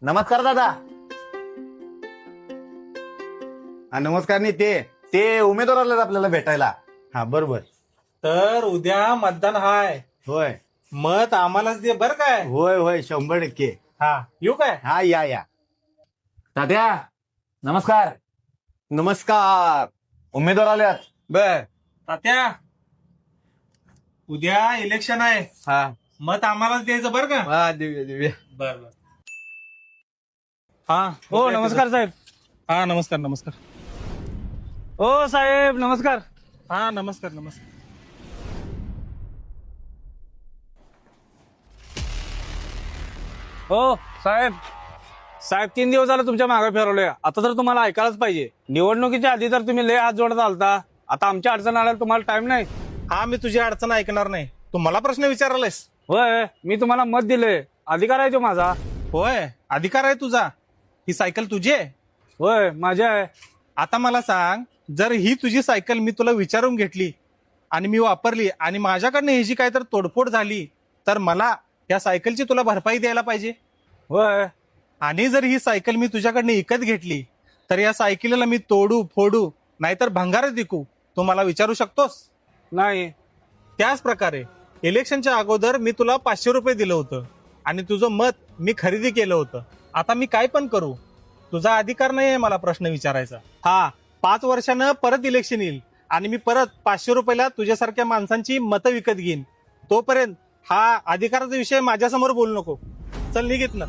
नमस्कार दादा. हा नमस्कार. नाही ते उमेदवार आलेत आपल्याला भेटायला. हा बरोबर. तर उद्या मतदान हाय. होय मत आम्हालाच दे बर काय. होय होय 100%. हा येऊ काय. हा या. तात्या नमस्कार. नमस्कार. उमेदवार आल्यात. बर. तात्या उद्या इलेक्शन आहे. हा मत आम्हालाच द्यायचं बर का. हा दिव्य बर बर. हा हो नमस्कार साहेब. हा नमस्कार नमस्कार. हो साहेब नमस्कार. हा नमस्कार नमस्कार. हो साहेब. साहेब 3 दिवस झाले तुमच्या मागे फिरवलोय. आता तर तुम्हाला ऐकायलाच पाहिजे. निवडणुकीच्या आधी तर तुम्ही लय हात जोडत आलता. आता आमच्या अडचण आल्यावर तुम्हाला टाइम नाही. हा मी तुझी अडचण ऐकणार नाही. तू मला प्रश्न विचारायलास. होय मी तुम्हाला मत दिले. अधिकार आहे तो माझा. होय अधिकार आहे तुझा. ही सायकल तुझी आहे. होय माझी आहे. आता मला सांग, जर ही तुझी सायकल मी तुला विचारून घेतली आणि मी वापरली आणि माझ्याकडनं ही जी काय तर तोडफोड झाली तर मला या सायकलची तुला भरपाई द्यायला पाहिजे. होय आणि जर ही सायकल मी तुझ्याकडनं विकत घेतली तर या सायकलीला मी तोडू फोडू नाहीतर भंगारच विकू तू मला विचारू शकतोस. नाही. त्याच प्रकारे इलेक्शनच्या अगोदर मी तुला 500 रुपये दिलं होतं आणि तुझं मत मी खरेदी केलं होतं. आता मी काय पण करू, तुझा अधिकार नाही आहे मला प्रश्न विचारायचा. हा 5 वर्षानं परत इलेक्शन येईल आणि मी परत 500 रुपयाला तुझ्यासारख्या माणसांची मतं विकत घेईन. तोपर्यंत हा अधिकाराचा विषय माझ्यासमोर बोलू नको. चल निघित ना.